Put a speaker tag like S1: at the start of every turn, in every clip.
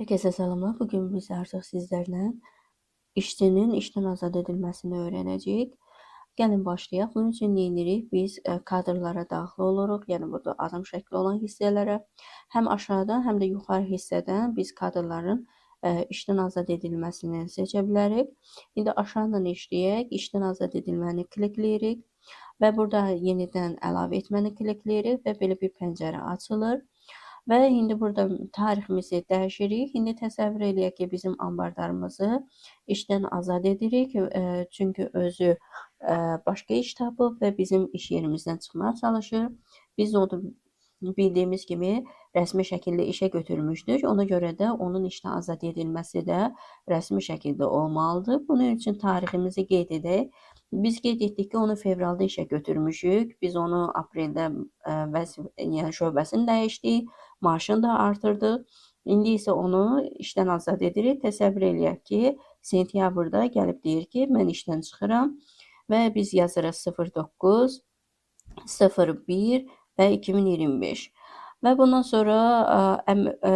S1: Herkese selamlar. Bugün biz artıq sizlərlə işçinin işdən azad edilməsini öyrənəcəyik. Gəlin başlayaq. Bunun üçün nə edirik? Biz kadrlara daxil oluruq. Yəni burada adam şəkli olan hissələrə. Həm aşağıdan, həm də yuxarı hissədən biz kadrların işdən azad edilməsini seçə bilərik. İndi aşağıdan işləyək. İşdən azad edilməni klikləyirik və burada yenidən əlavə etməni klikləyirik və belə bir pəncərə açılır. Və indi burada tariximizi dəyişirik. İndi təsəvvür eləyək ki, bizim ambardarımızı işdən azad edirik. Çünki özü başqa iş tapıb və bizim iş yerimizdən çıxmağa çalışır. Biz onu bildiyimiz kimi rəsmi şəkildə işə götürmüşdük. Ona görə də onun işdən azad edilməsi də rəsmi şəkildə olmalıdır. Bunun üçün tariximizi qeyd edək. Biz qeyd etdik ki, onu fevralda işə götürmüşük. Biz onu apreldə yəni şöbəsini dəyişdik. Maaşını da artırdıq. İndi isə onu işdən azad edirik. Təsəvvür eləyək ki, sentyabrda gəlib deyir ki, mən işdən çıxıram və biz yazırıq 09 01 və 2025. Və bundan sonra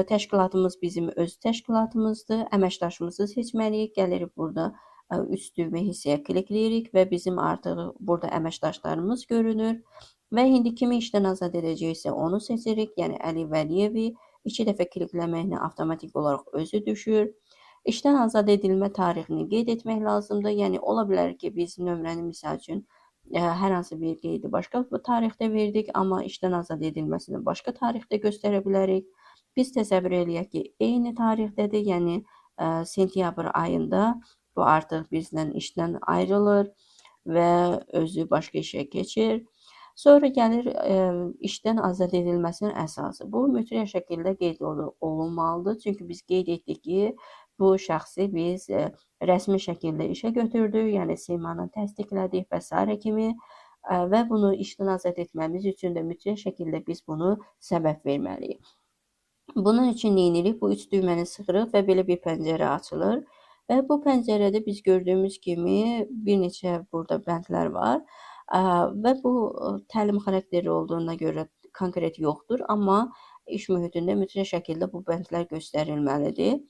S1: təşkilatımız bizim öz təşkilatımızdır. Əməkdaşımızı seçməliyik. Gəlirik burada üç düymə hissəyə klikləyirik və bizim artıq burada əməkdaşlarımız görünür. Və indi kimi işdən azad edəcəksə onu seçirik. Yəni Əli Vəliyevi 2 dəfə klikləməklə avtomatik olaraq özü düşür. İşdən azad edilmə tarixini qeyd etmək lazımdır. Yəni ola bilər ki, biz nömrəni misal üçün hər hansı bir qeydi başqa tarixdə verdik, amma işdən azad edilməsini başqa tarixdə göstərə bilərik. Biz təsəvvür eləyək ki, eyni tarixdədir, yəni sentyabr ayında bu artıq bizdən işdən ayrılır və özü başqa işə keçir. Sonra gəlir işdən azad edilməsinin əsası. Bu mütləq şəkildə qeyd olunmalıdır. Çünki biz qeyd etdik ki, bu şəxsi biz rəsmi şəkildə işə götürdük, yəni seymanı təsdiqlədik və s. kimi və bunu işdən azad etməmiz üçün də mütləq şəkildə biz bunu səbəb verməliyik. Bunun üçün nə edirik? Bu üç düyməni sıxırıq və belə bir pəncərə açılır. Və bu pəncərədə biz gördüyümüz kimi bir neçə burada bəndlər var. Və bu təlim xarakterli olduğuna görə konkret yoxdur, amma iş mühitində mütləq şəkildə bu bəndlər göstərilməlidir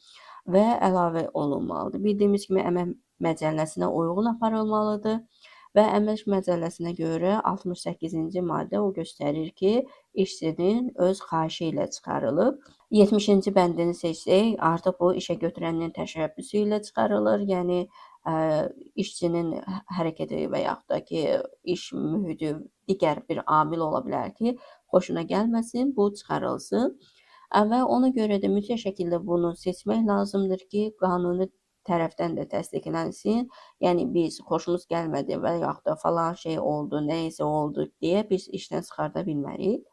S1: və əlavə olunmalıdır. Bildiyimiz kimi əmək məcəlləsinə uyğun aparılmalıdır və əmək məcəlləsinə görə 68-ci maddə o göstərir ki, işçinin öz xahişi ilə çıxarılıb. 70-ci bəndini seçsək, artıq bu işə götürənin təşəbbüsü ilə çıxarılır. Yəni işçinin hərəkəti və yaxud da ki, iş mühiti digər bir amil ola bilər ki, xoşuna gəlməsin, bu çıxarılsın. Və ona görə də mütləq şəkildə bunu seçmək lazımdır ki, qanuni tərəfdən də təsdiqlənsin. Yəni biz xoşumuz gəlmədi və yaxud da falan şey oldu, nə isə oldu deyə biz işdən çıxarda bilmərik.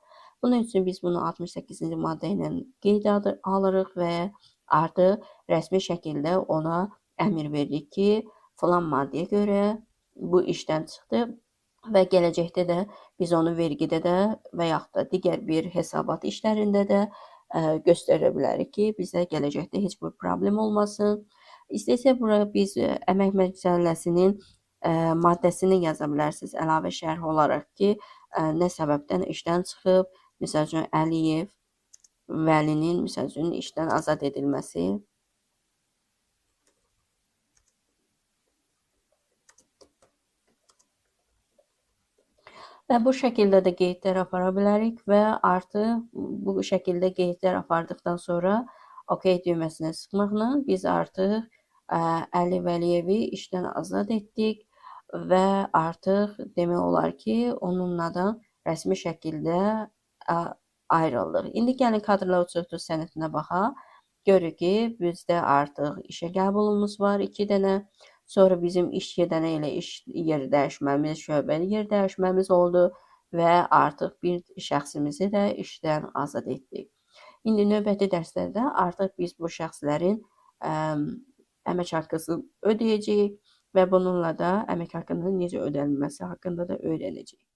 S1: Bunun üçün biz bunu 68-ci maddə ilə qeydə alırıq və artıq rəsmi şəkildə ona əmr veririk ki, falan maddəyə görə bu işdən çıxdı və gələcəkdə də biz onu vergidə də və yaxud da digər bir hesabat işlərində də göstərə bilərik ki, bizə gələcəkdə heç bir problem olmasın. İstəsə bura biz əmək məcəlləsinin maddəsini yaza bilərsiniz əlavə şərh olaraq ki, nə səbəbdən işdən çıxıb, misal üçün Əliyev Vəlinin misal üçün işdən azad edilməsi. Və bu şəkildə də qeydlər apara bilərik və artıq bu şəkildə qeydlər apardıqdan sonra OK düyməsinə sıxmaqla biz artıq Əli Vəliyevi işdən azad etdik və artıq demək olar ki, onunla da rəsmi şəkildə ayrıldıq. İndi gəlin kadrlar uçuruq sənədinə baxaq. Görürük ki, bizdə artıq işə qəbulumuz var 2 dənə. Sonra bizim iş gedənə ilə iş yeri dəyişməmiz, şöbəli yer dəyişməmiz oldu və artıq bir şəxsimizi də işdən azad etdik. İndi növbəti dərslərdə artıq biz bu şəxslərin əmək haqqını ödəyəcəyik və bununla da əmək haqqının necə ödənilməsi haqqında da öyrənəcəyik.